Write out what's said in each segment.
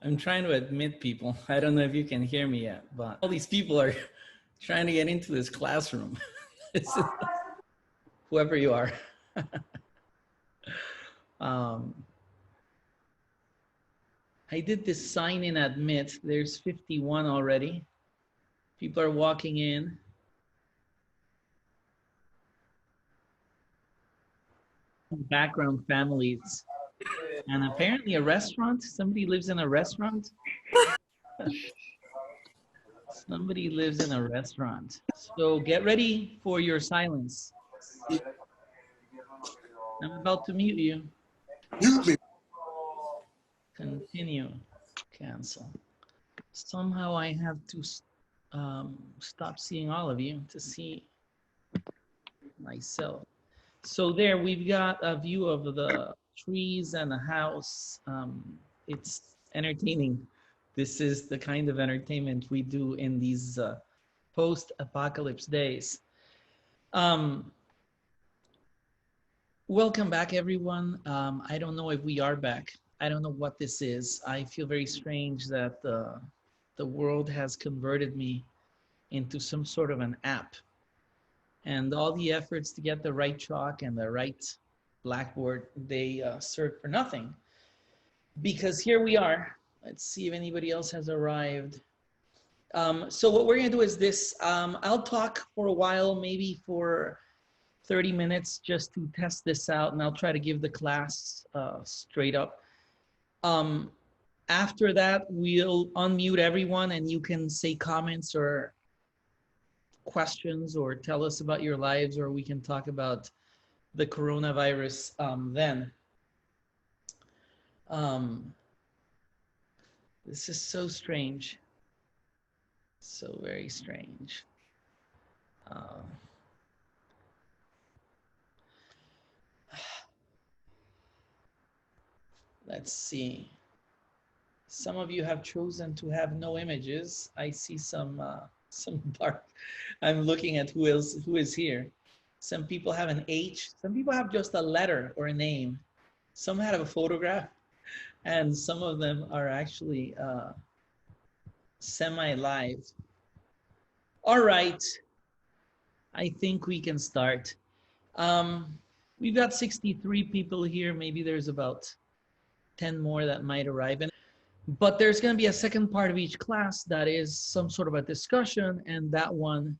I'm trying to admit people. I don't know if you can hear me yet, but all these people are trying to get into this classroom. Whoever you are. um, I did this sign in admit. There's 51 already. People are walking in. Background families. And apparently a restaurant. Somebody lives in a restaurant. Somebody lives in a restaurant. So get ready for your silence. I'm about to mute you. Mute me. Continue. Cancel. Somehow I have to stop seeing all of you to see myself. So there we've got a view of the trees and a house. It's entertaining. This is the kind of entertainment we do in these post-apocalypse days. Welcome back, everyone. I don't know if we are back. I don't know what this is. I feel very strange that the world has converted me into some sort of an app. And all the efforts to get the right chalk and the right blackboard, they serve for nothing. Because here we are. Let's see if anybody else has arrived. So what we're going to do is this. I'll talk for a while, maybe for 30 minutes, just to test this out, and I'll try to give the class straight up. After that, we'll unmute everyone, and you can say comments or questions or tell us about your lives, or we can talk about the coronavirus then. This is so strange. So very strange. Let's see. Some of you have chosen to have no images. I see some dark. I'm looking at who is here. Some people have an H. Some people have just a letter or a name. Some have a photograph, and some of them are actually semi-live. All right. I think we can start. We've got 63 people here. Maybe there's about 10 more that might arrive. But there's going to be a second part of each class that is some sort of a discussion, and that one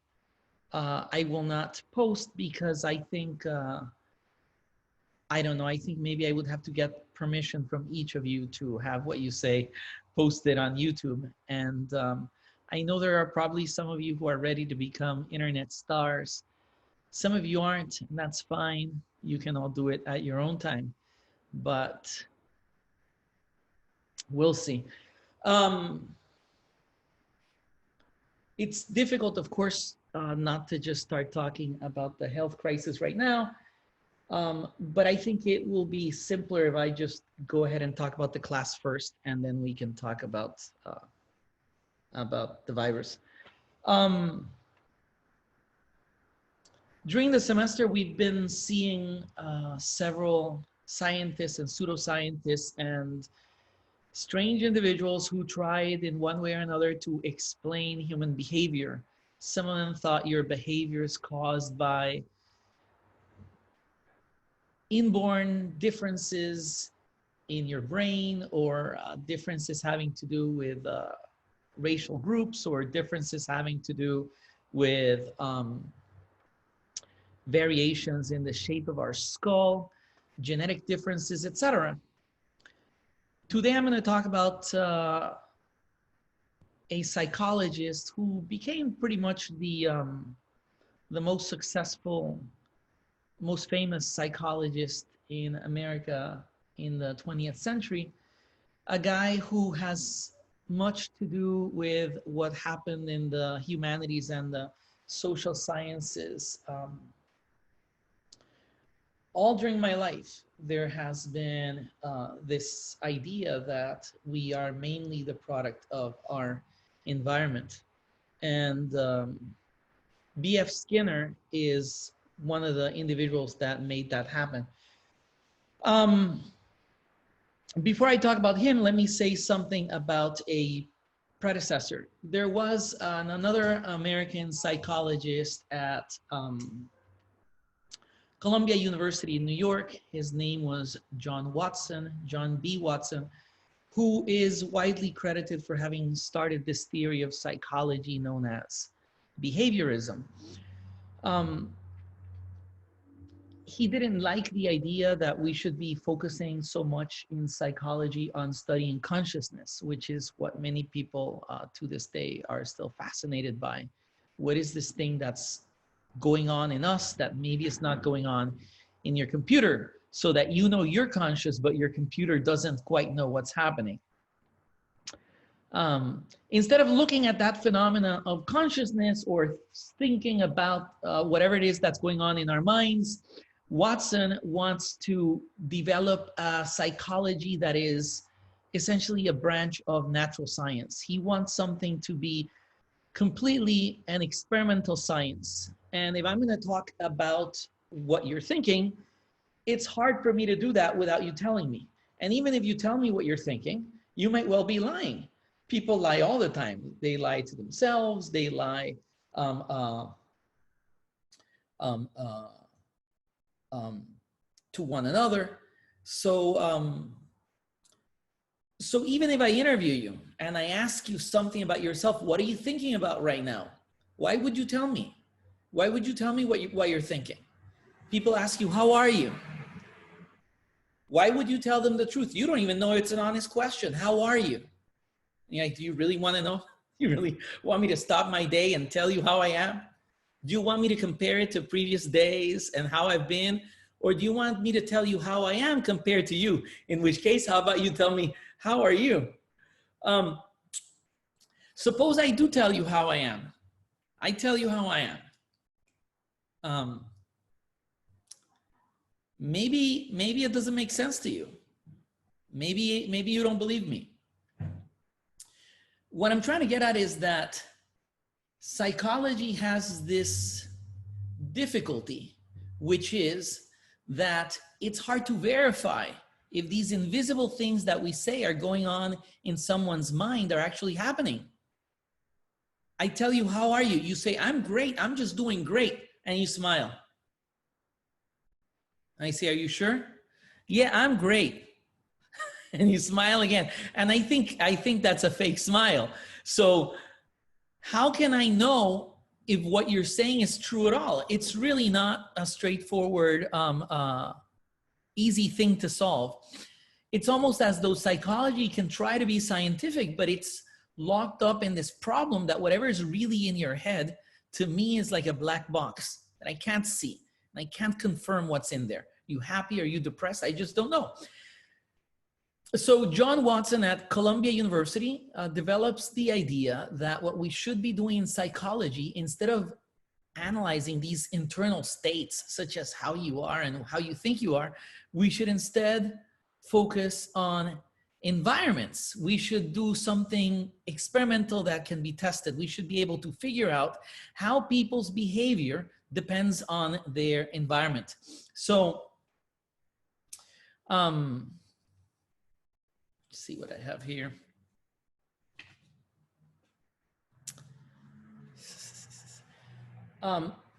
I will not post because I think, I don't know, I think maybe I would have to get permission from each of you to have what you say posted on YouTube. And I know there are probably some of you who are ready to become internet stars. Some of you aren't, and that's fine. You can all do it at your own time, but we'll see. It's difficult, of course, not to just start talking about the health crisis right now. But I think it will be simpler if I just go ahead and talk about the class first, and then we can talk about the virus. During the semester, we've been seeing several scientists and pseudoscientists and strange individuals who tried in one way or another to explain human behavior. Some of them thought your behavior is caused by inborn differences in your brain, or differences having to do with racial groups, or differences having to do with variations in the shape of our skull, genetic differences, etc. Today I'm going to talk about a psychologist who became pretty much the most successful, most famous psychologist in America in the 20th century, a guy who has much to do with what happened in the humanities and the social sciences. All during my life, there has been this idea that we are mainly the product of our environment. And B.F. Skinner is one of the individuals that made that happen. before I talk about him, let me say something about a predecessor. There was another American psychologist at Columbia University in New York. His name was John Watson, John B. Watson, who is widely credited for having started this theory of psychology known as behaviorism. He didn't like the idea that we should be focusing so much in psychology on studying consciousness, which is what many people to this day are still fascinated by. What is this thing that's going on in us that maybe it's not going on in your computer, so that you know you're conscious, but your computer doesn't quite know what's happening. Instead of looking at that phenomena of consciousness or thinking about whatever it is that's going on in our minds, Watson wants to develop a psychology that is essentially a branch of natural science. He wants something to be completely an experimental science. And if I'm going to talk about what you're thinking, it's hard for me to do that without you telling me. And even if you tell me what you're thinking, you might well be lying. People lie all the time. They lie to themselves. They lie to one another. So even if I interview you and I ask you something about yourself, what are you thinking about right now? Why would you tell me? Why would you tell me what you're thinking? People ask you, how are you? Why would you tell them the truth? You don't even know it's an honest question. How are you? You're like, do you really want to know? You really want me to stop my day and tell you how I am? Do you want me to compare it to previous days and how I've been? Or do you want me to tell you how I am compared to you? In which case, how about you tell me, how are you? Suppose I do tell you how I am. I tell you how I am. Maybe it doesn't make sense to you. Maybe you don't believe me. What I'm trying to get at is that psychology has this difficulty, which is that it's hard to verify if these invisible things that we say are going on in someone's mind are actually happening. I tell you, how are you? You say, I'm great. I'm just doing great. And you smile. I say, are you sure? Yeah, I'm great. And you smile again. And I think that's a fake smile. So how can I know if what you're saying is true at all? It's really not a straightforward, easy thing to solve. It's almost as though psychology can try to be scientific, but it's locked up in this problem that whatever is really in your head, to me, is like a black box that I can't see. And I can't confirm what's in there. You happy? Are you depressed? I just don't know. So John Watson at Columbia University develops the idea that what we should be doing in psychology, instead of analyzing these internal states, such as how you are and how you think you are, we should instead focus on environments. We should do something experimental that can be tested. We should be able to figure out how people's behavior depends on their environment. So, see what I have here.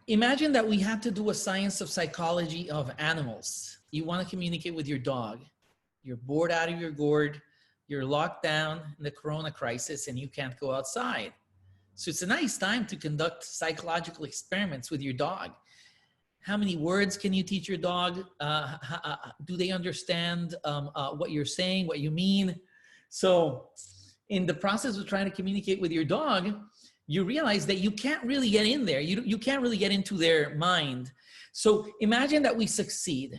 Imagine that we had to do a science of psychology of animals. You want to communicate with your dog. You're bored out of your gourd. You're locked down in the corona crisis and you can't go outside. So it's a nice time to conduct psychological experiments with your dog. How many words can you teach your dog? Do they understand what you're saying, what you mean? So in the process of trying to communicate with your dog, you realize that you can't really get in there. You can't really get into their mind. So imagine that we succeed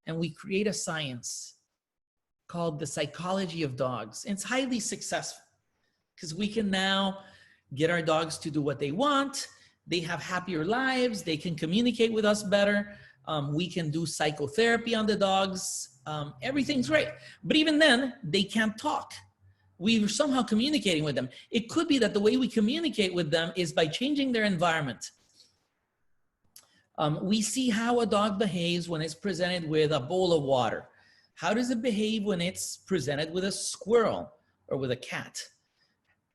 and we create a science called the psychology of dogs. And it's highly successful because we can now get our dogs to do what they want. They have happier lives. They can communicate with us better. We can do psychotherapy on the dogs. Everything's great. But even then, they can't talk. We're somehow communicating with them. It could be that the way we communicate with them is by changing their environment. We see how a dog behaves when it's presented with a bowl of water, How does it behave when it's presented with a squirrel or with a cat?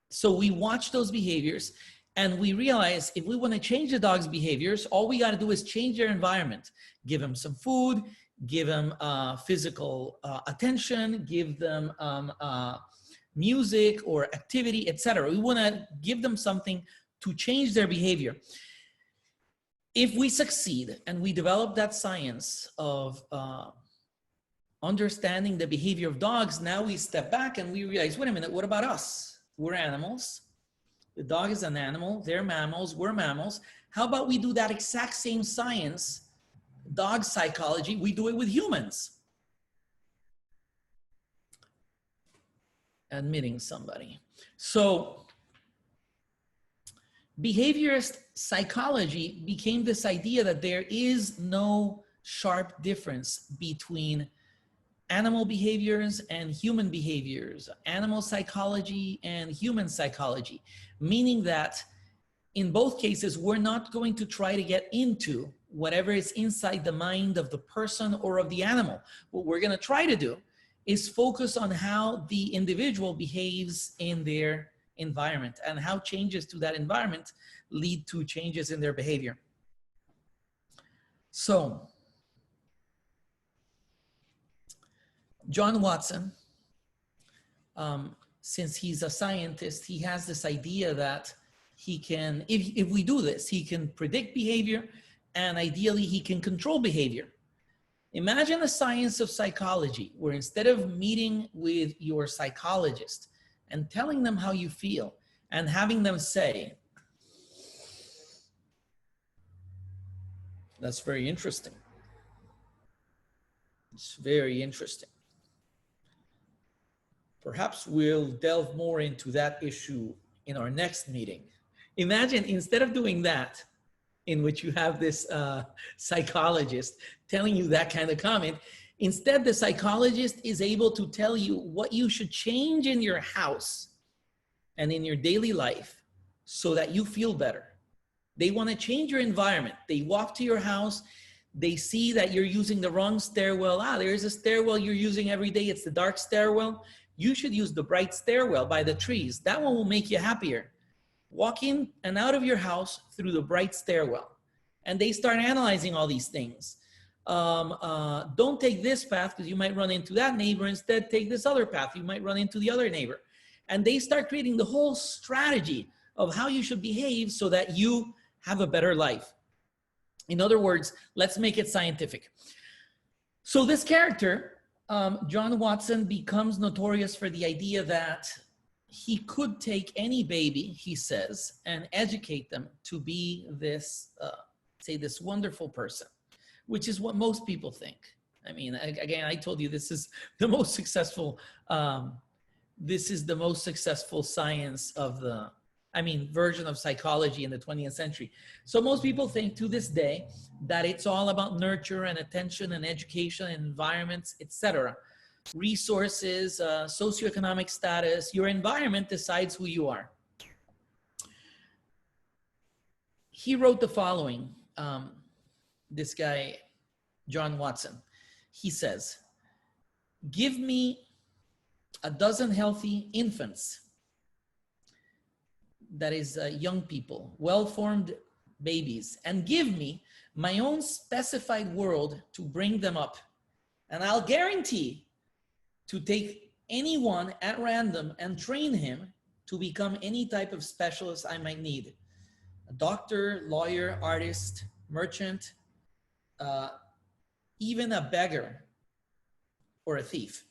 So we watch those behaviors and we realize if we want to change the dog's behaviors, all we got to do is change their environment. Give them some food, give them physical attention, give them music or activity, etc. We want to give them something to change their behavior. If we succeed and we develop that science of understanding the behavior of dogs, now we step back and we realize, wait a minute, what about us? We're animals. The dog is an animal. They're mammals. We're mammals. How about we do that exact same science, dog psychology, we do it with humans? Admitting somebody. So behaviorist psychology became this idea that there is no sharp difference between animal behaviors and human behaviors, animal psychology and human psychology, meaning that in both cases, we're not going to try to get into whatever is inside the mind of the person or of the animal. What we're going to try to do is focus on how the individual behaves in their environment and how changes to that environment lead to changes in their behavior. So, John Watson, since he's a scientist, he has this idea that he can, if we do this, he can predict behavior and ideally he can control behavior. Imagine a science of psychology where instead of meeting with your psychologist and telling them how you feel and having them say, that's very interesting. It's very interesting. Perhaps we'll delve more into that issue in our next meeting. Imagine instead of doing that, in which you have this psychologist telling you that kind of comment, instead the psychologist is able to tell you what you should change in your house and in your daily life so that you feel better. They want to change your environment. They walk to your house. They see that you're using the wrong stairwell. There's a stairwell you're using every day. It's the dark stairwell. You should use the bright stairwell by the trees. That one will make you happier. Walk in and out of your house through the bright stairwell. And they start analyzing all these things. Don't take this path because you might run into that neighbor. Instead, take this other path. You might run into the other neighbor. And they start creating the whole strategy of how you should behave so that you have a better life. In other words, let's make it scientific. So this character, John Watson, becomes notorious for the idea that he could take any baby, he says, and educate them to be this, say, this wonderful person, which is what most people think. I mean, again, I told you this is the most successful, science of the, version of psychology in the 20th century. So most people think to this day that it's all about nurture and attention and education and environments, etc. Resources, socioeconomic status, your environment decides who you are. He wrote the following, this guy, John Watson. He says, give me a dozen healthy infants, that is young people, well-formed babies, and give me my own specified world to bring them up. And I'll guarantee to take anyone at random and train him to become any type of specialist I might need. A doctor, lawyer, artist, merchant, even a beggar or a thief.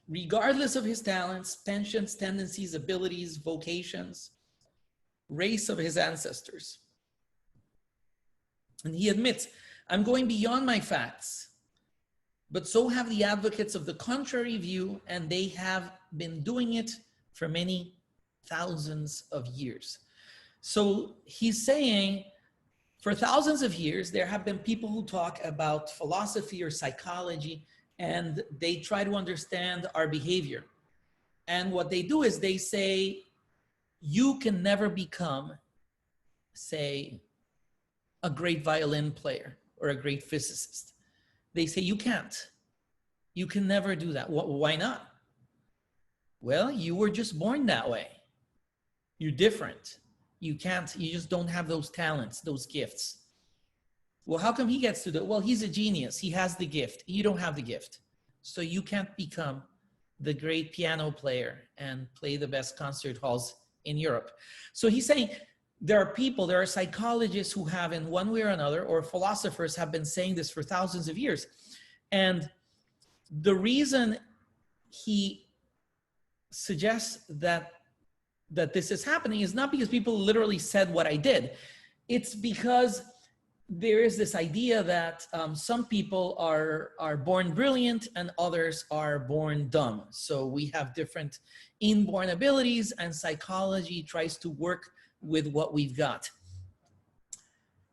Regardless of his talents, penchants, tendencies, abilities, vocations, race of his ancestors. And he admits, I'm going beyond my facts, but so have the advocates of the contrary view, and they have been doing it for many thousands of years. So he's saying, for thousands of years, there have been people who talk about philosophy or psychology, and they try to understand our behavior. And what they do is they say, you can never become, say, a great violin player or a great physicist. They say you can't. You can never do that. Why not? Well, you were just born that way. You're different. You just don't have those talents, those gifts. Well, how come he gets to do it? Well, he's a genius. He has the gift. You don't have the gift. So you can't become the great piano player and play the best concert halls in Europe. So he's saying there are psychologists who have, in one way or another, or philosophers have been saying this for thousands of years. And the reason he suggests that this is happening is not because people literally said what I did. It's because there is this idea that some people are born brilliant and others are born dumb. So we have different inborn abilities, and psychology tries to work with what we've got.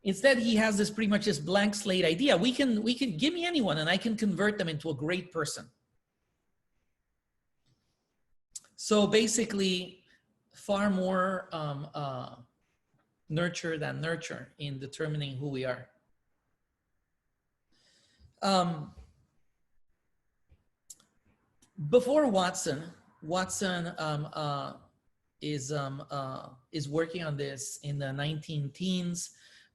Instead, he has this pretty much this blank slate idea. We can give me anyone and I can convert them into a great person. So basically, far more nurture than nurture in determining who we are. Before Watson is working on this in the 19 teens,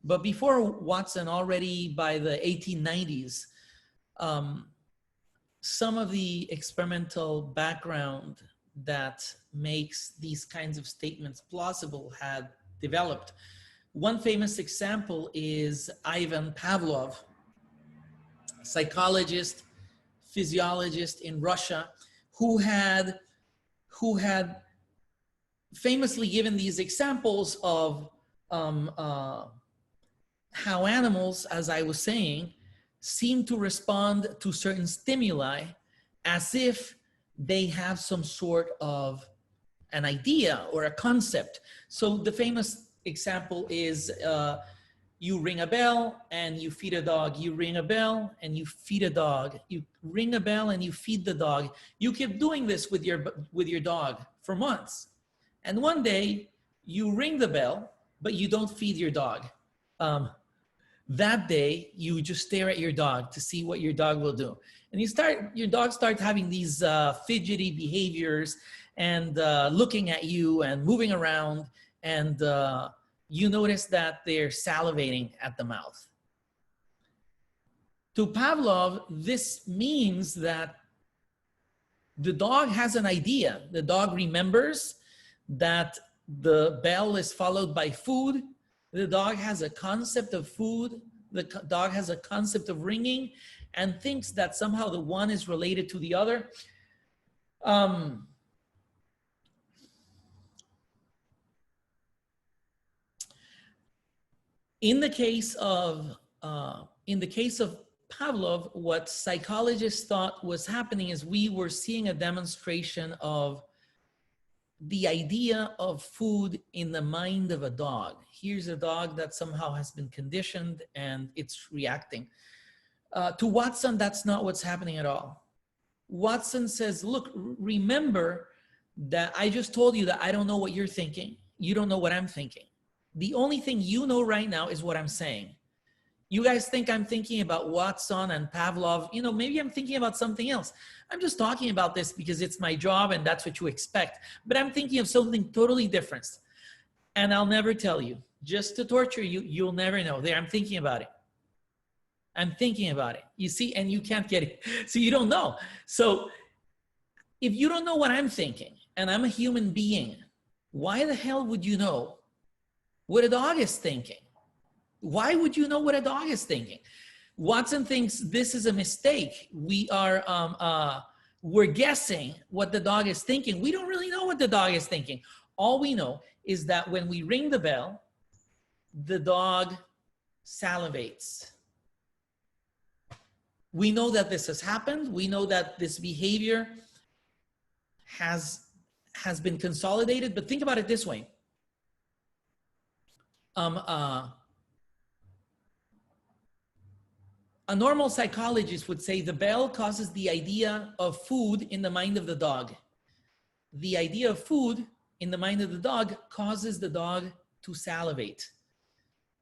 but before Watson, already by the 1890s, some of the experimental background that makes these kinds of statements plausible had developed. One famous example is Ivan Pavlov, psychologist, physiologist in Russia, who had famously given these examples of how animals, as I was saying, seem to respond to certain stimuli as if they have some sort of an idea or a concept. So the famous example is you ring a bell and you feed a dog. You ring a bell and you feed a dog. You ring a bell and you feed the dog. You keep doing this with your dog for months. And one day you ring the bell, but you don't feed your dog. That day you just stare at your dog to see what your dog will do. And your dog starts having these fidgety behaviors and looking at you and moving around, and you notice that they're salivating at the mouth. To Pavlov, this means that the dog has an idea. The dog remembers that the bell is followed by food. The dog has a concept of food. The dog has a concept of ringing and thinks that somehow the one is related to the other. In the case of Pavlov, what psychologists thought was happening is we were seeing a demonstration of the idea of food in the mind of a dog. Here's a dog that somehow has been conditioned and it's reacting. To Watson, that's not what's happening at all. Watson says, look, remember that I just told you that I don't know what you're thinking. You don't know what I'm thinking. The only thing you know right now is what I'm saying. You guys think I'm thinking about Watson and Pavlov. You know, maybe I'm thinking about something else. I'm just talking about this because it's my job and that's what you expect. But I'm thinking of something totally different. And I'll never tell you. Just to torture you, you'll never know. There, I'm thinking about it. I'm thinking about it. You see, and you can't get it. So you don't know. So if you don't know what I'm thinking, and I'm a human being, why the hell would you know what a dog is thinking? Why would you know what a dog is thinking? Watson thinks this is a mistake. We're guessing what the dog is thinking. We don't really know what the dog is thinking. All we know is that when we ring the bell, the dog salivates. We know that this has happened. We know that this behavior has been consolidated. But think about it this way. A normal psychologist would say the bell causes the idea of food in the mind of the dog. The idea of food in the mind of the dog causes the dog to salivate.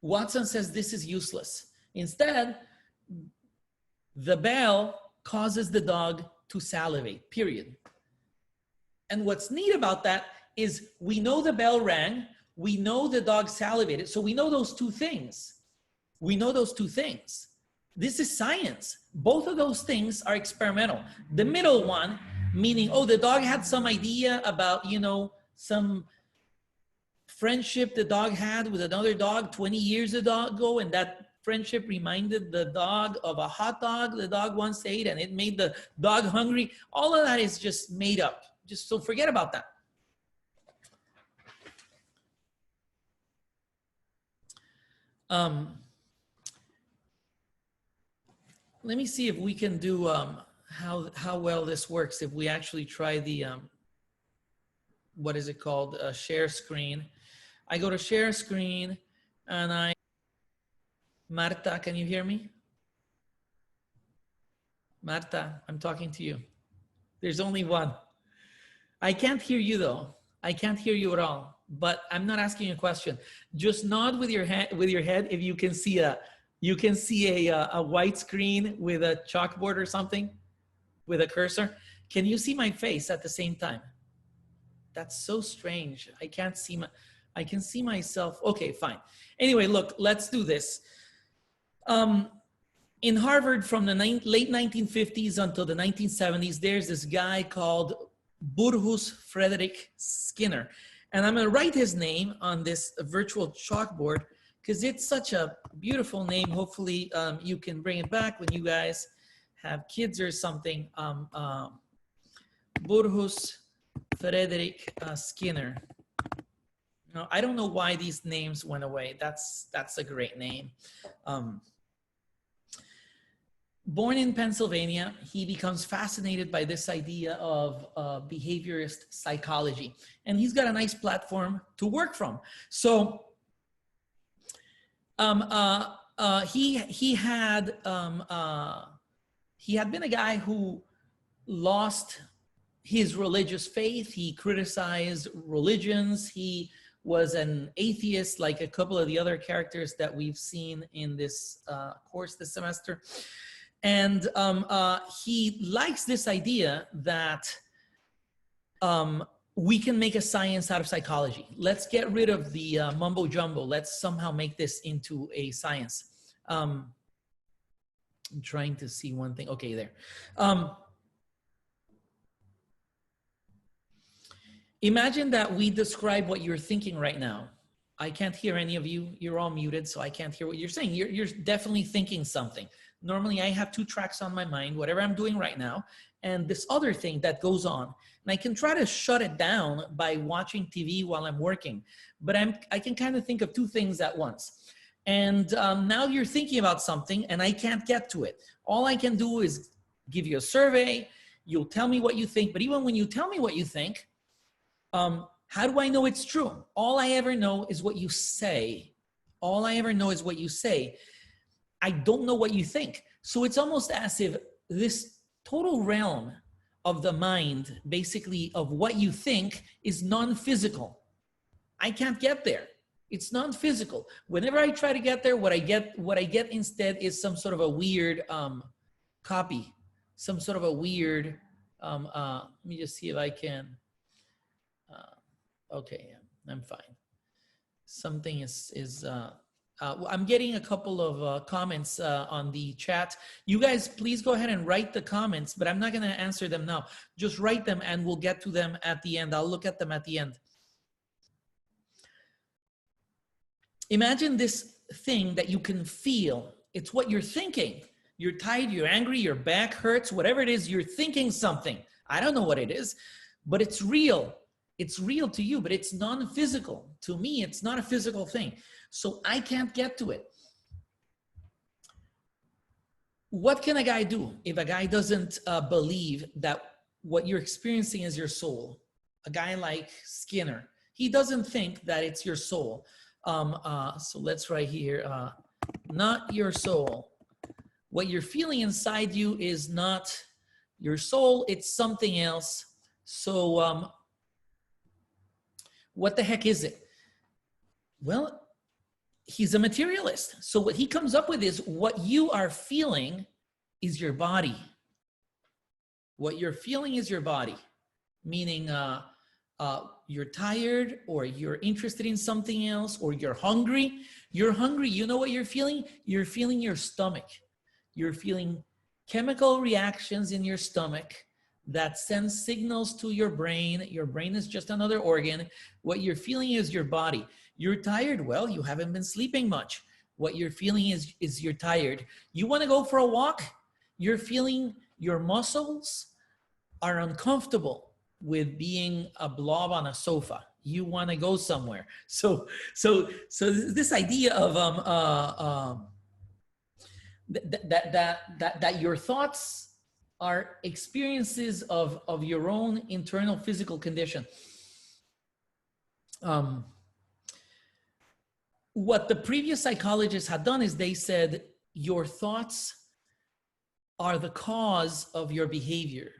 Watson says this is useless. Instead, the bell causes the dog to salivate, period. And what's neat about that is we know the bell rang, we know the dog salivated, so we know those two things. We know those two things. This is science. Both of those things are experimental. The middle one, meaning, oh, the dog had some idea about, you know, some friendship the dog had with another dog 20 years ago, and that friendship reminded the dog of a hot dog the dog once ate, and it made the dog hungry. All of that is just made up. Just so forget about that. Let me see if we can do how well this works if we actually try the what is it called, share screen. I go to share screen and Marta, can you hear me? Marta, I'm talking to you. There's only one. I can't hear you though. I can't hear you at all, but I'm not asking a question. Just nod with your head if you can see a white screen with a chalkboard or something with a cursor. Can you see my face at the same time? That's so strange. I can't see I can see myself. Okay, fine. Anyway, look, let's do this. In Harvard from the late 1950s until the 1970s, there's this guy called Burrhus Frederick Skinner. And I'm gonna write his name on this virtual chalkboard because it's such a beautiful name. Hopefully you can bring it back when you guys have kids or something. Burrhus Frederick Skinner. No, I don't know why these names went away. That's a great name. Born in Pennsylvania, he becomes fascinated by this idea of behaviorist psychology, and he's got a nice platform to work from. So he had been a guy who lost his religious faith. He criticized religions. He was an atheist, like a couple of the other characters that we've seen in this course this semester. And he likes this idea that we can make a science out of psychology. Let's get rid of the mumbo jumbo. Let's somehow make this into a science. I'm trying to see one thing. Okay, there. Imagine that we describe what you're thinking right now. I can't hear any of you. You're all muted, so I can't hear what you're saying. You're definitely thinking something. Normally, I have two tracks on my mind, whatever I'm doing right now, and this other thing that goes on. And I can try to shut it down by watching TV while I'm working, but I can kind of think of two things at once. And now you're thinking about something, and I can't get to it. All I can do is give you a survey. You'll tell me what you think, but even when you tell me what you think, how do I know it's true? All I ever know is what you say. All I ever know is what you say. I don't know what you think. So it's almost as if this total realm of the mind, basically of what you think, is non-physical. I can't get there. It's non-physical. Whenever I try to get there, what I get instead is some sort of a weird copy, some sort of a weird, let me just see if I can. Okay, yeah, I'm fine. Something is I'm getting a couple of comments on the chat. You guys, please go ahead and write the comments, but I'm not going to answer them now. Just write them and we'll get to them at the end. I'll look at them at the end. Imagine this thing that you can feel. It's what you're thinking. You're tired, you're angry, your back hurts, whatever it is, you're thinking something. I don't know what it is, but it's real. It's real to you, but it's non-physical. To me, it's not a physical thing. So I can't get to it. What can a guy do if a guy doesn't believe that what you're experiencing is your soul? A guy like Skinner, he doesn't think that it's your soul. So let's write here, not your soul. What you're feeling inside you is not your soul, it's something else. So what the heck is it? Well, he's a materialist. So what he comes up with is what you are feeling is your body. What you're feeling is your body, meaning you're tired, or you're interested in something else, or you're hungry. You're hungry. You know what you're feeling? You're feeling your stomach. You're feeling chemical reactions in your stomach that sends signals to your brain. Your brain is just another organ. What you're feeling is your body. You're tired. Well, you haven't been sleeping much. What you're feeling is you're tired. You want to go for a walk? You're feeling your muscles are uncomfortable with being a blob on a sofa. You want to go somewhere. So this idea of that your thoughts are experiences of your own internal physical condition. What the previous psychologists had done is they said your thoughts are the cause of your behavior.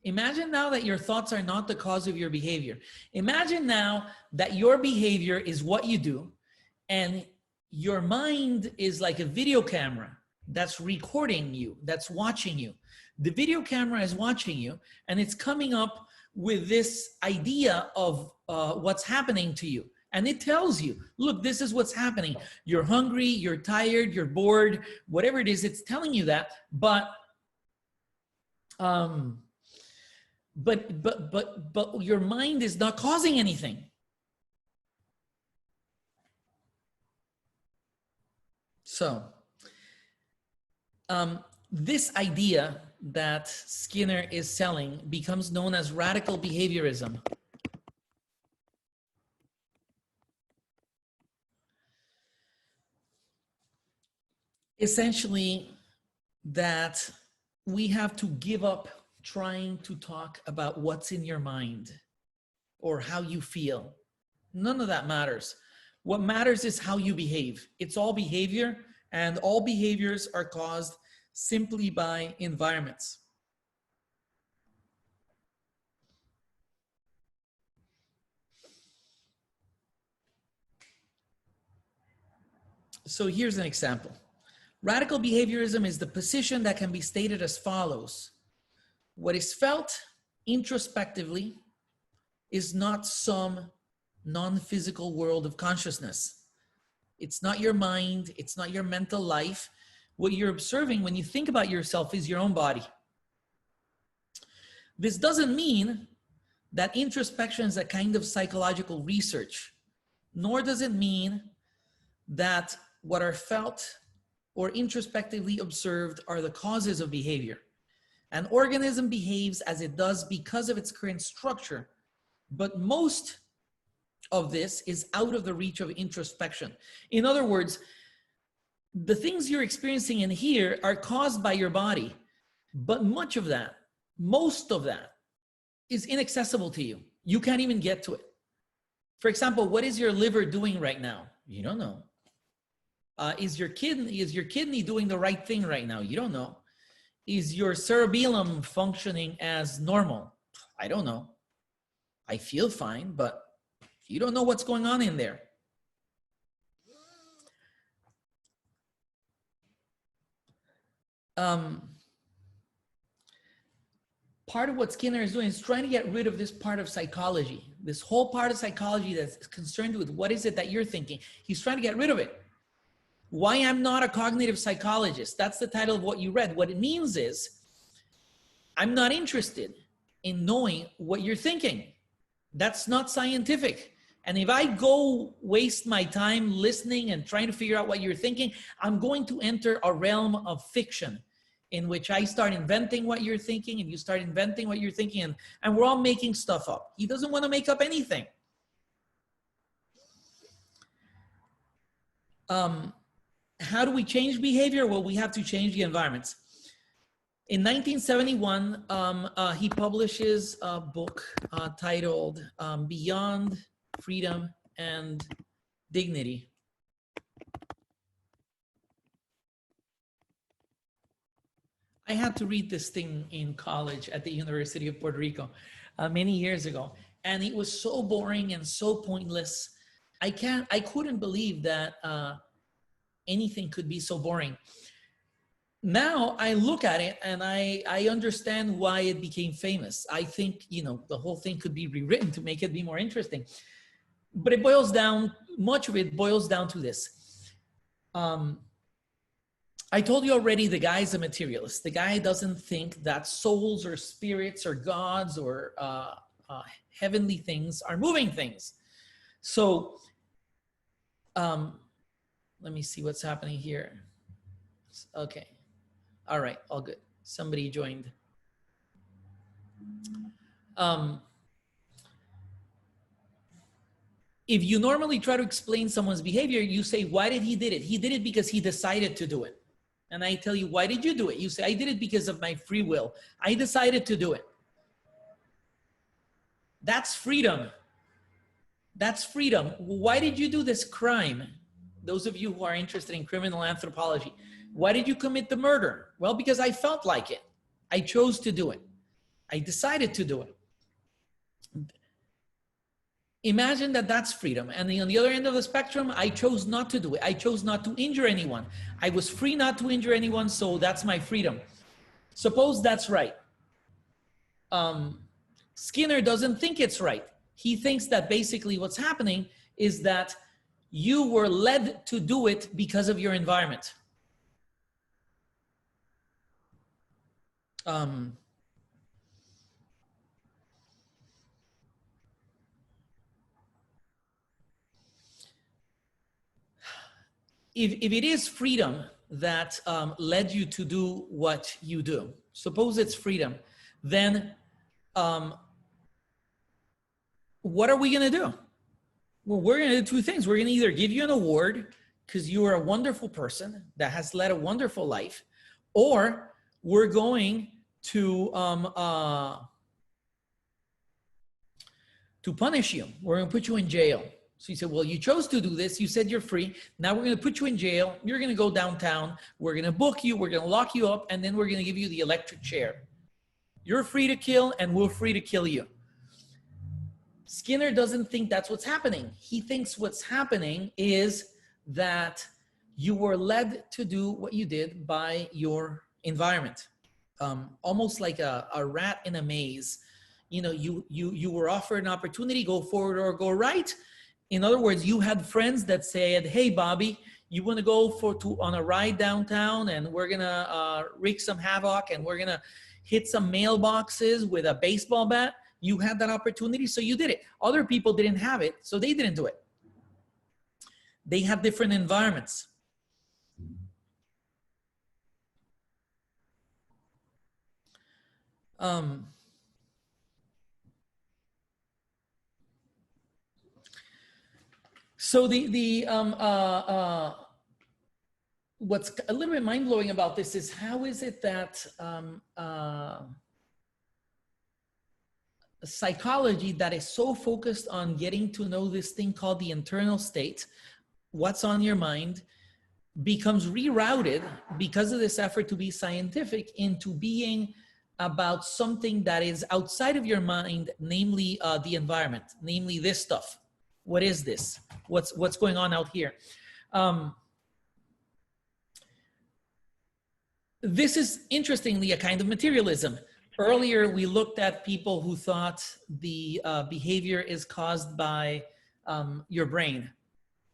Imagine now that your thoughts are not the cause of your behavior. Imagine now that your behavior is what you do, and your mind is like a video camera that's recording you, that's watching you. The video camera is watching you, and it's coming up with this idea of what's happening to you. And it tells you, look, this is what's happening. You're hungry, you're tired, you're bored, whatever it is, it's telling you that. But your mind is not causing anything. So this idea that Skinner is selling becomes known as radical behaviorism. Essentially, that we have to give up trying to talk about what's in your mind or how you feel. None of that matters. What matters is how you behave. It's all behavior, and all behaviors are caused simply by environments. So here's an example. Radical behaviorism is the position that can be stated as follows. What is felt introspectively is not some non-physical world of consciousness. It's not your mind, it's not your mental life. What you're observing when you think about yourself is your own body. This doesn't mean that introspection is a kind of psychological research, nor does it mean that what are felt or introspectively observed are the causes of behavior. An organism behaves as it does because of its current structure, but most of this is out of the reach of introspection. In other words, the things you're experiencing in here are caused by your body, but much of that, most of that, is inaccessible to you. You can't even get to it. For example, what is your liver doing right now? You don't know. Is your kidney doing the right thing right now? You don't know. Is your cerebellum functioning as normal? I don't know. I feel fine, but you don't know what's going on in there. Part of what Skinner is doing is trying to get rid of this part of psychology, this whole part of psychology that's concerned with what is it that you're thinking. He's trying to get rid of it. Why I'm not a cognitive psychologist. That's the title of what you read. What it means is I'm not interested in knowing what you're thinking. That's not scientific. And if I go waste my time listening and trying to figure out what you're thinking, I'm going to enter a realm of fiction in which I start inventing what you're thinking and you start inventing what you're thinking, and we're all making stuff up. He doesn't want to make up anything. How do we change behavior? Well, we have to change the environments. In 1971, he publishes a book titled Beyond Freedom and Dignity. I had to read this thing in college at the University of Puerto Rico many years ago, and it was so boring and so pointless. I couldn't believe that anything could be so boring. Now I look at it and I understand why it became famous. I think, you know, the whole thing could be rewritten to make it be more interesting. But it boils down, much of it boils down to this. I told you already, the guy's a materialist. The guy doesn't think that souls or spirits or gods or heavenly things are moving things. So let me see what's happening here. Okay. All right. All good. Somebody joined. If you normally try to explain someone's behavior, you say, why did he did it? He did it because he decided to do it. And I tell you, why did you do it? You say, I did it because of my free will. I decided to do it. That's freedom. That's freedom. Why did you do this crime? Those of you who are interested in criminal anthropology, why did you commit the murder? Well, because I felt like it. I chose to do it. I decided to do it. Imagine that that's freedom. And on the other end of the spectrum, I chose not to do it. I chose not to injure anyone. I was free not to injure anyone, so that's my freedom. Suppose that's right. Skinner doesn't think it's right. He thinks that basically what's happening is that you were led to do it because of your environment. If it is freedom that led you to do what you do, suppose it's freedom, then what are we going to do? Well, we're going to do two things. We're going to either give you an award because you are a wonderful person that has led a wonderful life, or we're going to punish you. We're going to put you in jail. So you said, well, you chose to do this. You said you're free. Now we're going to put you in jail. You're going to go downtown. We're going to book you. We're going to lock you up. And then we're going to give you the electric chair. You're free to kill and we're free to kill you. Skinner doesn't think that's what's happening. He thinks what's happening is that you were led to do what you did by your environment. Almost like a rat in a maze. You know, you were offered an opportunity, go forward or go right. In other words, you had friends that said, hey, Bobby, you want to go on a ride downtown and we're going to wreak some havoc and we're going to hit some mailboxes with a baseball bat. You had that opportunity, so you did it. Other people didn't have it, so they didn't do it. They have different environments. So what's a little bit mind-blowing about this is how is it that psychology that is so focused on getting to know this thing called the internal state, what's on your mind, becomes rerouted because of this effort to be scientific into being about something that is outside of your mind, namely the environment, namely this stuff. What is this? What's going on out here? This is interestingly a kind of materialism. Earlier, we looked at people who thought the behavior is caused by your brain.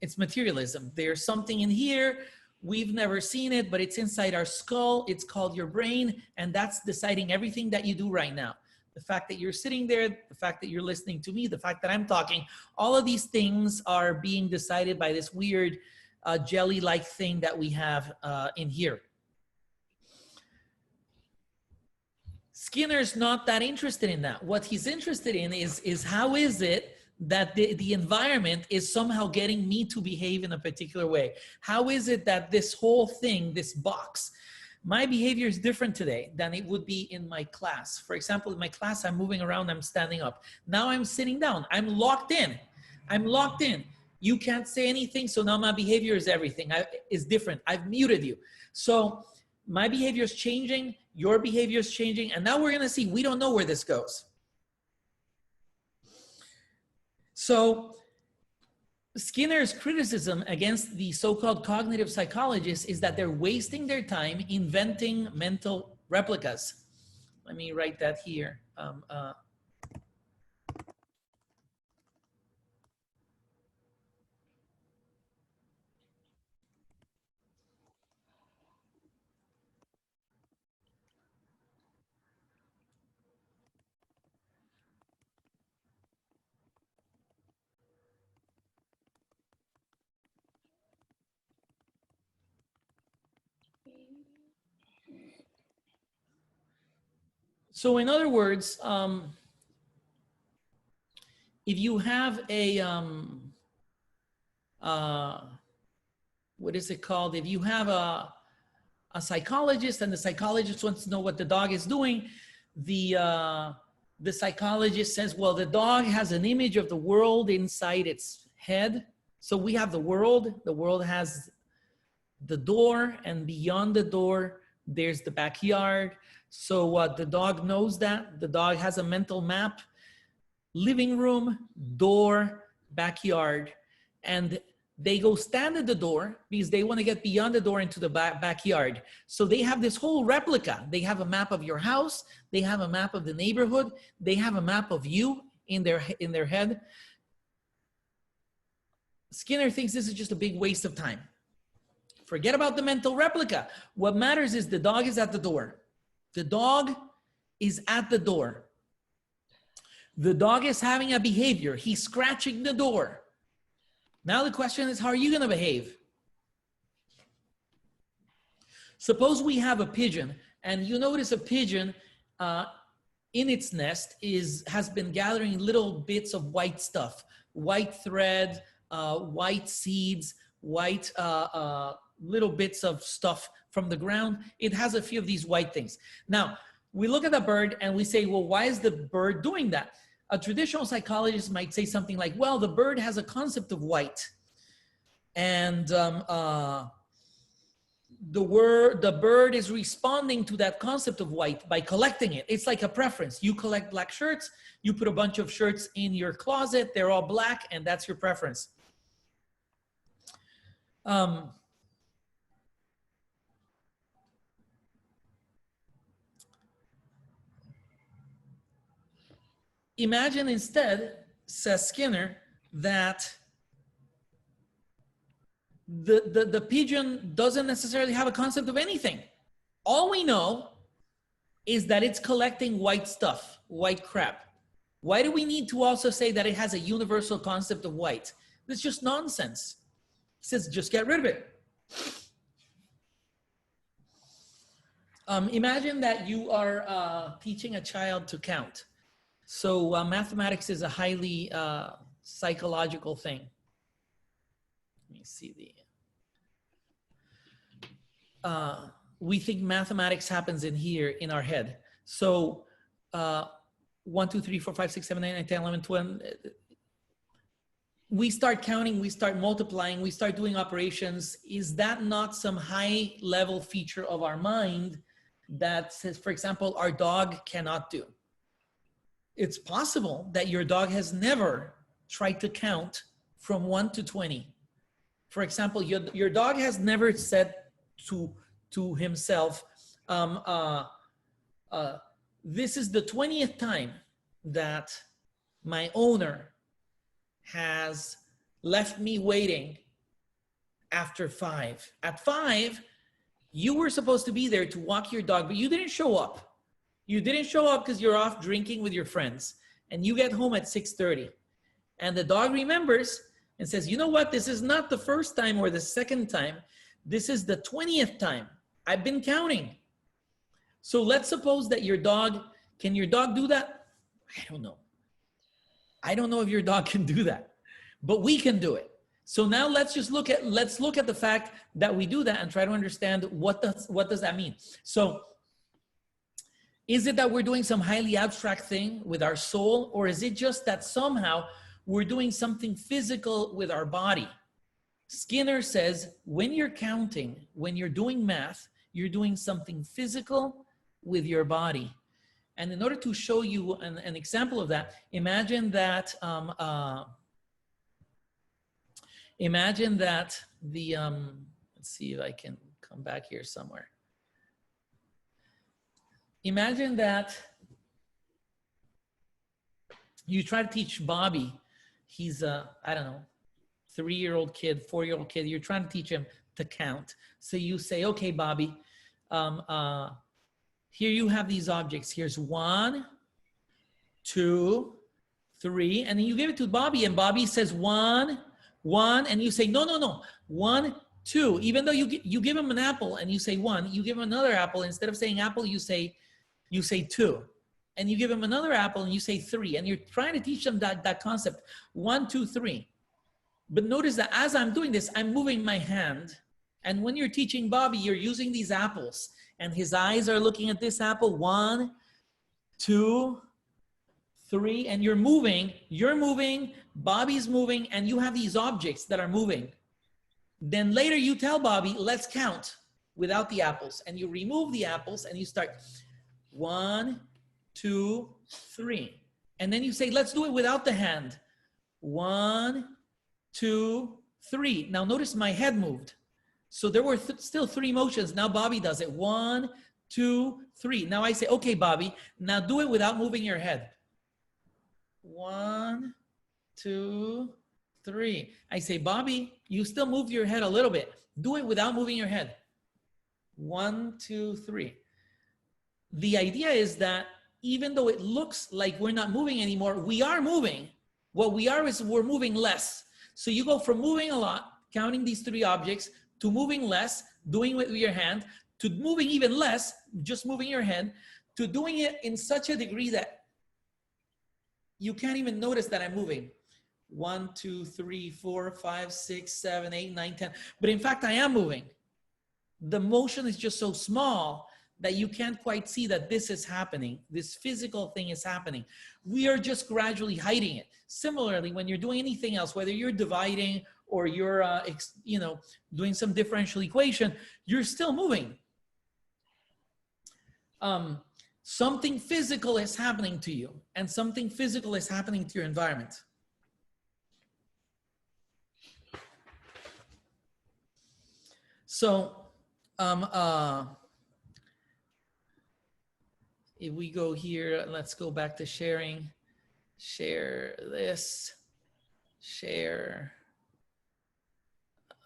It's materialism. There's something in here. We've never seen it, but it's inside our skull. It's called your brain, and that's deciding everything that you do right now. The fact that you're sitting there, the fact that you're listening to me, the fact that I'm talking, all of these things are being decided by this weird jelly-like thing that we have in here. Skinner's not that interested in that. What he's interested in is how is it that the environment is somehow getting me to behave in a particular way? How is it that this whole thing, this box, my behavior is different today than it would be in my class. For example, in my class, I'm moving around, I'm standing up. Now I'm sitting down, I'm locked in. I'm locked in. You can't say anything, so now my behavior is everything. Is different. I've muted you. So my behavior is changing, your behavior is changing, and now we're gonna see, we don't know where this goes. So Skinner's criticism against the so-called cognitive psychologists is that they're wasting their time inventing mental replicas. Let me write that here. So in other words, if you have a, what is it called? If you have a psychologist and the psychologist wants to know what the dog is doing, the psychologist says, well, the dog has an image of the world inside its head. So we have the world has the door, and beyond the door, there's the backyard. So the dog knows that. The dog has a mental map, living room, door, backyard. And they go stand at the door because they want to get beyond the door into the backyard. So they have this whole replica. They have a map of your house. They have a map of the neighborhood. They have a map of you in their head. Skinner thinks this is just a big waste of time. Forget about the mental replica. What matters is the dog is at the door. The dog is at the door. The dog is having a behavior. He's scratching the door. Now the question is, how are you going to behave? Suppose we have a pigeon, and you notice a pigeon in its nest has been gathering little bits of white stuff, white thread, white seeds, white little bits of stuff from the ground. It has a few of these white things. Now, we look at the bird and we say, well, why is the bird doing that? A traditional psychologist might say something like, well, the bird has a concept of white. And the bird is responding to that concept of white by collecting it. It's like a preference. You collect black shirts, you put a bunch of shirts in your closet, they're all black, and that's your preference. Imagine instead, says Skinner, that the pigeon doesn't necessarily have a concept of anything. All we know is that it's collecting white stuff, white crap. Why do we need to also say that it has a universal concept of white? That's just nonsense. It says, just get rid of it. Imagine that you are teaching a child to count. So mathematics is a highly psychological thing. Let me see we think mathematics happens in here in our head. So 1, 2, 3, 4, 5, 6, 7, 8, 9, 10, 11, 12. We start counting, we start multiplying, we start doing operations. Is that not some high level feature of our mind that says, for example, our dog cannot do? It's possible that your dog has never tried to count from 1 to 20. For example, your dog has never said to himself, this is the 20th time that my owner has left me waiting after 5. At 5, you were supposed to be there to walk your dog, but you didn't show up. You didn't show up because you're off drinking with your friends, and you get home at 6:30. And the dog remembers and says, you know what? This is not the first time or the second time. This is the 20th time. I've been counting. So let's suppose that your dog, can your dog do that? I don't know. I don't know if your dog can do that, but we can do it. So now let's look at the fact that we do that and try to understand what does that mean. So is it that we're doing some highly abstract thing with our soul, or is it just that somehow we're doing something physical with our body? Skinner says when you're counting, when you're doing math, you're doing something physical with your body. And in order to show you an example of that, imagine that Imagine that the, let's see if I can come back here somewhere. Imagine that you try to teach Bobby, he's a, I don't know, 3-year-old kid, 4-year-old kid, you're trying to teach him to count. So you say, okay, Bobby, here you have these objects. Here's 1, 2, 3, and then you give it to Bobby, and Bobby says 1, 1, and you say, no, no, no, 1, 2. Even though you give him an apple and you say 1, you give him another apple. Instead of saying apple, you say 2. And you give him another apple and you say 3. And you're trying to teach them that concept, 1, 2, 3. But notice that as I'm doing this, I'm moving my hand. And when you're teaching Bobby, you're using these apples. And his eyes are looking at this apple, 1, 2, 3. And you're moving, Bobby's moving, and you have these objects that are moving. Then later you tell Bobby, let's count without the apples. And you remove the apples and you start 1, 2, 3. And then you say, let's do it without the hand. 1, 2, 3. Now notice my head moved. So there were still 3 motions. Now Bobby does it. 1, 2, 3. Now I say, okay, Bobby, now do it without moving your head. 1, 2, 3. I say, Bobby, you still move your head a little bit. Do it without moving your head. 1, 2, 3. The idea is that even though it looks like we're not moving anymore, we are moving. What we are is we're moving less. So you go from moving a lot, counting these 3 objects, to moving less, doing it with your hand, to moving even less, just moving your head, to doing it in such a degree that you can't even notice that I'm moving. 1, 2, 3, 4, 5, 6, 7, 8, 9, 10. But in fact, I am moving. The motion is just so small that you can't quite see that this is happening. This physical thing is happening. We are just gradually hiding it. Similarly, when you're doing anything else, whether you're dividing or you're doing some differential equation, you're still moving. Something physical is happening to you, and something physical is happening to your environment. So, if we go here, let's go back to sharing. Share this. Share.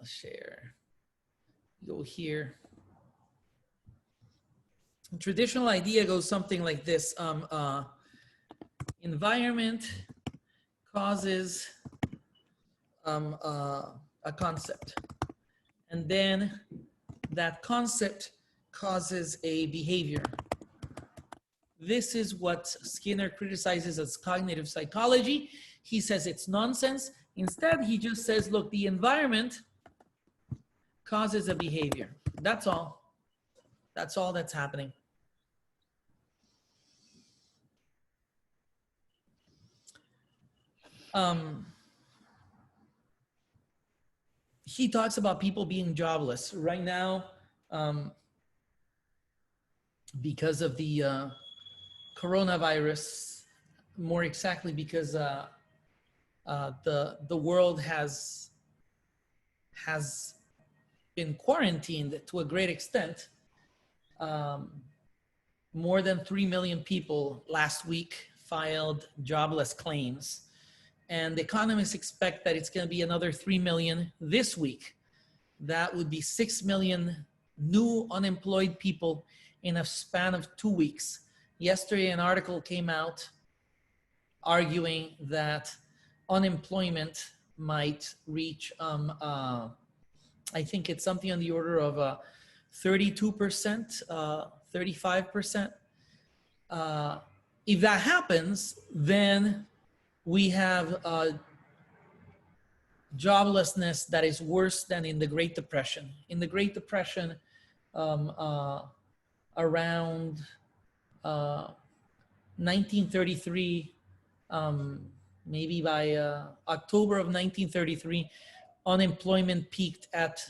Share. Go here. The traditional idea goes something like this. Environment causes a concept. And then that concept causes a behavior. This is what Skinner criticizes as cognitive psychology. He says it's nonsense. Instead, he just says, look, the environment causes a behavior. That's all. That's all that's happening. He talks about people being jobless right now because of the coronavirus, more exactly because the world has been quarantined to a great extent. More than 3 million people last week filed jobless claims. And economists expect that it's going to be another 3 million this week. That would be 6 million new unemployed people in a span of 2 weeks. Yesterday, an article came out arguing that unemployment might reach, I think it's something on the order of 32%, 35%. If that happens, then we have joblessness that is worse than in the Great Depression. In the Great Depression, around 1933, maybe by October of 1933, unemployment peaked at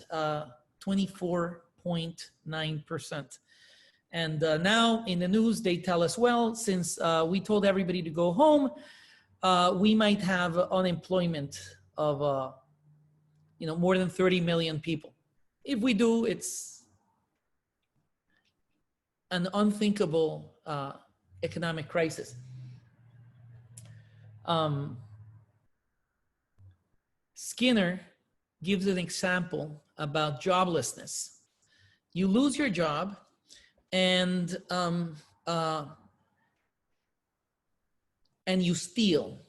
24.9%. And now in the news, they tell us, well, since we told everybody to go home, we might have unemployment of more than 30 million people. If we do, it's an unthinkable economic crisis. Skinner gives an example about joblessness. You lose your job, and you steal.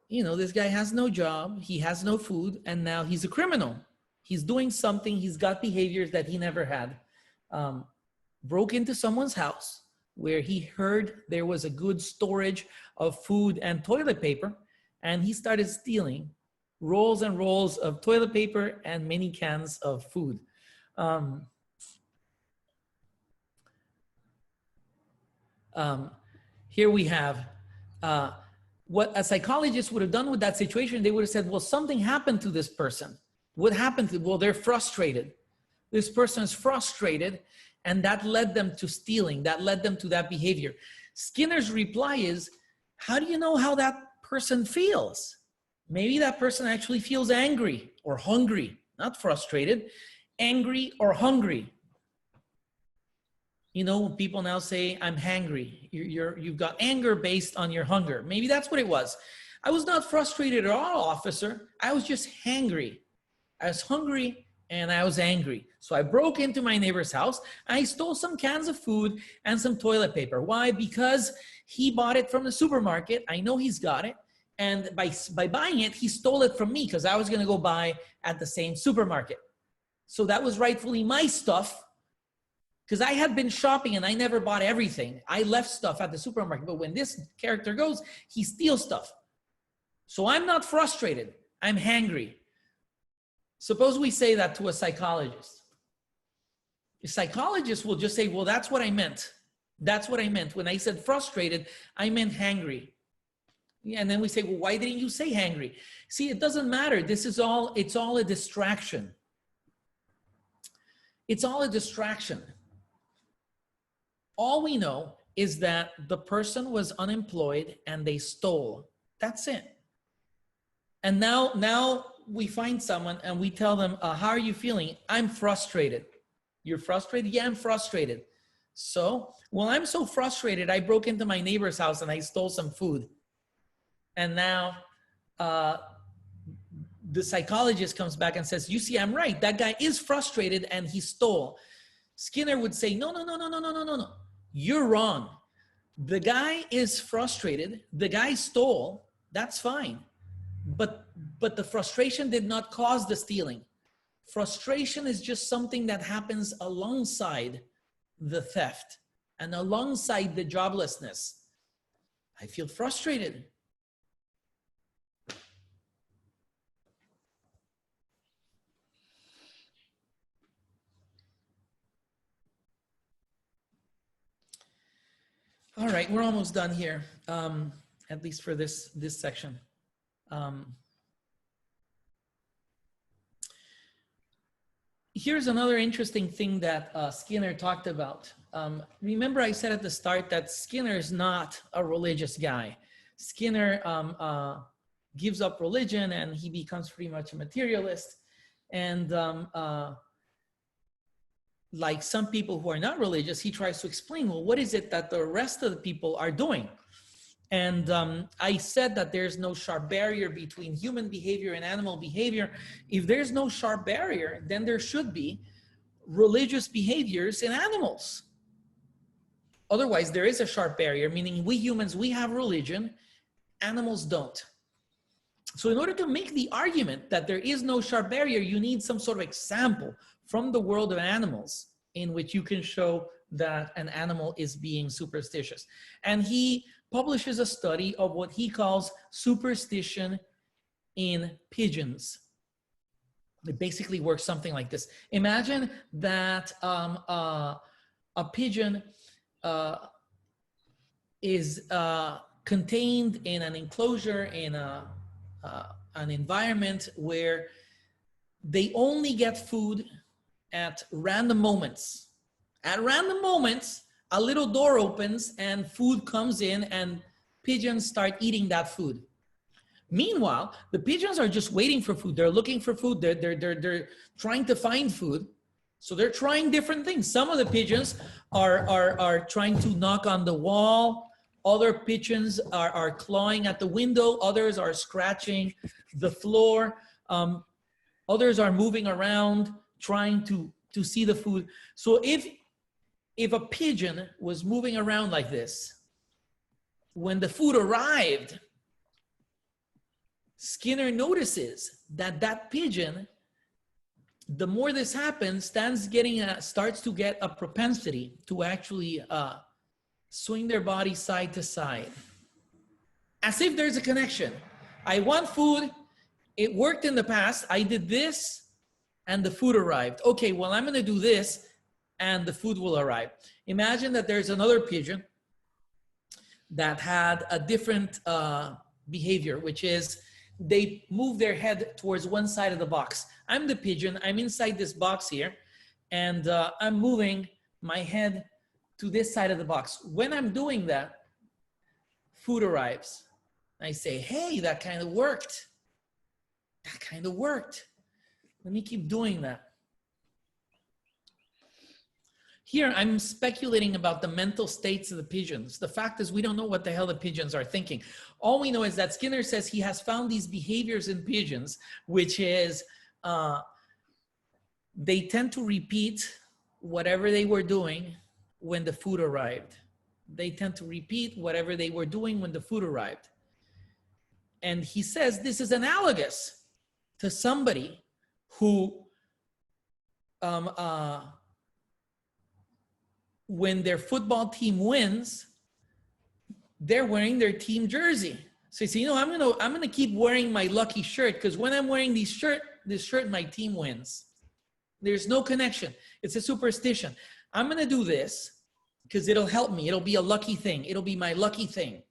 This guy has no job, he has no food, and now he's a criminal. He's doing something, he's got behaviors that he never had. Broke into someone's house where he heard there was a good storage of food and toilet paper, and he started stealing rolls and rolls of toilet paper and many cans of food. Here we have what a psychologist would have done with that situation. They would have said, well, something happened to this person. What happened to, well, they're frustrated. This person is frustrated, and that led them to stealing. That led them to that behavior. Skinner's reply is, how do you know how that person feels? Maybe that person actually feels angry or hungry, not frustrated, angry or hungry. People now say, I'm hangry. You've got anger based on your hunger. Maybe that's what it was. I was not frustrated at all, officer. I was just hangry. I was hungry and I was angry. So I broke into my neighbor's house. I stole some cans of food and some toilet paper. Why? Because he bought it from the supermarket. I know he's got it. And by buying it, he stole it from me because I was going to go buy at the same supermarket. So that was rightfully my stuff, because I had been shopping and I never bought everything. I left stuff at the supermarket. But when this character goes, he steals stuff. So I'm not frustrated. I'm hangry. Suppose we say that to a psychologist. A psychologist will just say, well, that's what I meant. That's what I meant. When I said frustrated, I meant hangry. Yeah, and then we say, well, why didn't you say hangry? See, it doesn't matter. It's all a distraction. It's all a distraction. All we know is that the person was unemployed and they stole. That's it. And now we find someone and we tell them, how are you feeling? I'm frustrated. You're frustrated? Yeah, I'm frustrated. So, well, I'm so frustrated, I broke into my neighbor's house and I stole some food. And now the psychologist comes back and says, you see, I'm right. That guy is frustrated and he stole. Skinner would say, no. You're wrong. The guy is frustrated. The guy stole. That's fine. But the frustration did not cause the stealing. Frustration is just something that happens alongside the theft and alongside the joblessness. I feel frustrated. All right, we're almost done here, at least for this section. Here's another interesting thing that Skinner talked about. Remember I said at the start that Skinner is not a religious guy. Skinner gives up religion and he becomes pretty much a materialist. And like some people who are not religious, he tries to explain, well, what is it that the rest of the people are doing? And I said that there's no sharp barrier between human behavior and animal behavior. If there's no sharp barrier, then there should be religious behaviors in animals. Otherwise, there is a sharp barrier, meaning we humans, we have religion, animals don't. So in order to make the argument that there is no sharp barrier, you need some sort of example from the world of animals in which you can show that an animal is being superstitious. And he publishes a study of what he calls superstition in pigeons. It basically works something like this. Imagine that a pigeon is contained in an enclosure in an environment where they only get food at random moments. At random moments, a little door opens and food comes in and pigeons start eating that food. Meanwhile, the pigeons are just waiting for food. They're looking for food. They're trying to find food. So they're trying different things. Some of the pigeons are trying to knock on the wall. Other pigeons are clawing at the window. Others are scratching the floor. Others are moving around trying to see the food. So if a pigeon was moving around like this, when the food arrived, Skinner notices that that pigeon, the more this happens, starts to get a propensity to actually swing their body side to side, as if there's a connection. I want food. It worked in the past. I did this, and the food arrived. Okay, well, I'm going to do this, and the food will arrive. Imagine that there's another pigeon that had a different behavior, which is they move their head towards one side of the box. I'm the pigeon. I'm inside this box here, and I'm moving my head to this side of the box. When I'm doing that, food arrives. I say, hey, that kind of worked. That kind of worked. Let me keep doing that. Here, I'm speculating about the mental states of the pigeons. The fact is, we don't know what the hell the pigeons are thinking. All we know is that Skinner says he has found these behaviors in pigeons, which is they tend to repeat whatever they were doing when the food arrived. They tend to repeat whatever they were doing when the food arrived. And he says this is analogous to somebody who when their football team wins, they're wearing their team jersey. So you say, you know, I'm gonna keep wearing my lucky shirt because when I'm wearing this shirt, my team wins. There's no connection. It's a superstition. I'm gonna do this because it'll help me. It'll be a lucky thing. It'll be my lucky thing.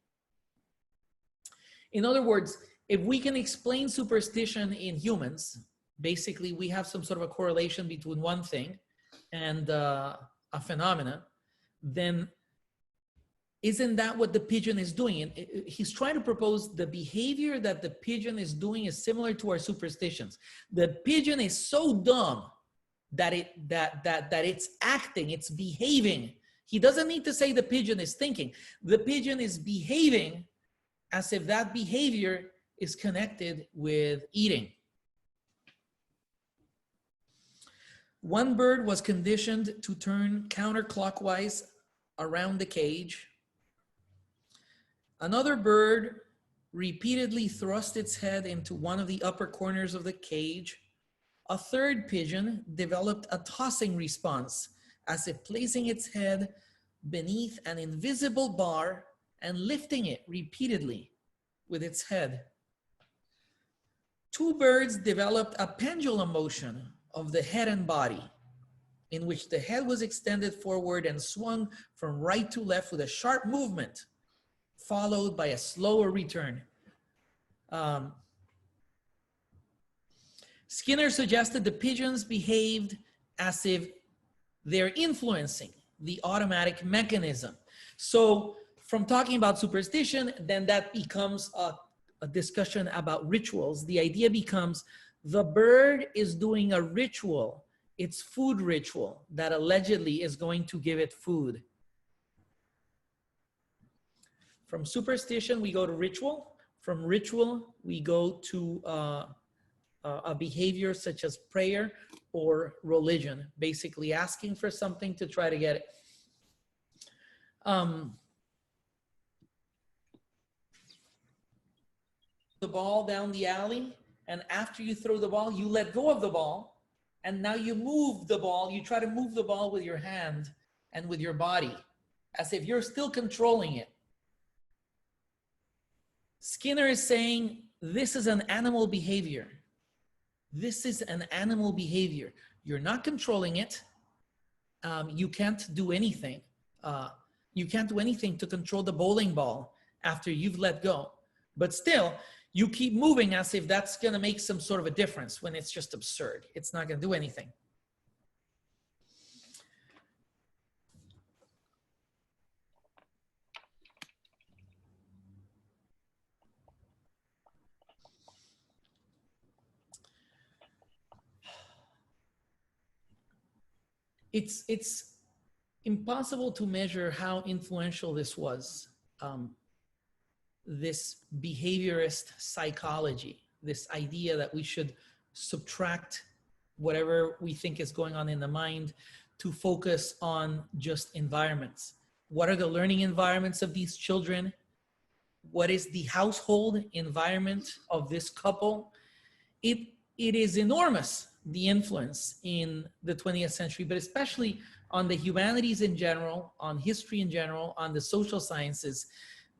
In other words, if we can explain superstition in humans, basically we have some sort of a correlation between one thing and a phenomena, then isn't that what the pigeon is doing? And he's trying to propose the behavior that the pigeon is doing is similar to our superstitions. The pigeon is so dumb that it's acting, it's behaving. He doesn't need to say the pigeon is thinking. The pigeon is behaving as if that behavior is connected with eating. One bird was conditioned to turn counterclockwise around the cage. Another bird repeatedly thrust its head into one of the upper corners of the cage. A third pigeon developed a tossing response, as if placing its head beneath an invisible bar and lifting it repeatedly with its head. Two birds developed a pendulum motion of the head and body, in which the head was extended forward and swung from right to left with a sharp movement, followed by a slower return. Skinner suggested the pigeons behaved as if they're influencing the automatic mechanism. So from talking about superstition, then that becomes a discussion about rituals. The idea becomes the bird is doing a ritual. It's food ritual that allegedly is going to give it food. From superstition, we go to ritual. From ritual, we go to a behavior such as prayer or religion, basically asking for something to try to get it. The ball down the alley, and after you throw the ball, you let go of the ball, and now you move the ball. You try to move the ball with your hand and with your body, as if you're still controlling it. Skinner is saying this is an animal behavior. This is an animal behavior. You're not controlling it. You can't do anything. You can't do anything to control the bowling ball after you've let go. But still, you keep moving as if that's going to make some sort of a difference when it's just absurd. It's not going to do anything. it's impossible to measure how influential this was. This behaviorist psychology, this idea that we should subtract whatever we think is going on in the mind to focus on just environments. What are the learning environments of these children? What is the household environment of this couple? It is enormous, the influence in the 20th century, but especially on the humanities in general, on history in general, on the social sciences.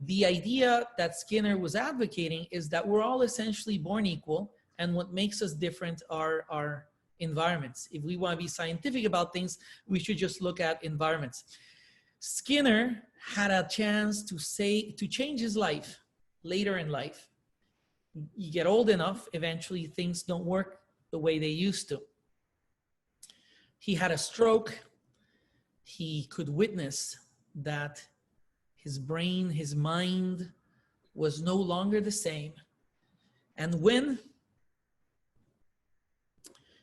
The idea that Skinner was advocating is that we're all essentially born equal, and what makes us different are our environments. If we want to be scientific about things, we should just look at environments. Skinner had a chance to change his life later in life. You get old enough, eventually things don't work the way they used to. He had a stroke. He could witness that his brain, his mind was no longer the same. And when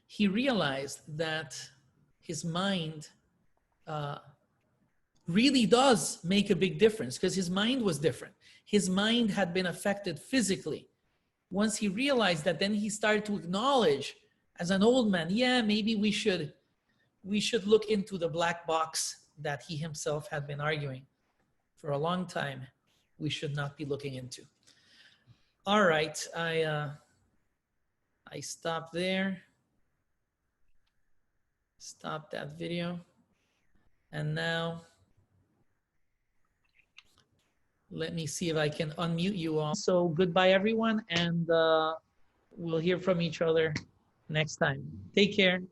he realized that his mind really does make a big difference, because his mind was different. His mind had been affected physically. Once he realized that, then he started to acknowledge as an old man, yeah, maybe we should look into the black box that he himself had been arguing for a long time we should not be looking into. All right, I stopped there. Stop that video. And now let me see if I can unmute you all. So goodbye everyone, and we'll hear from each other next time. Take care.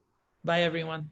Bye everyone.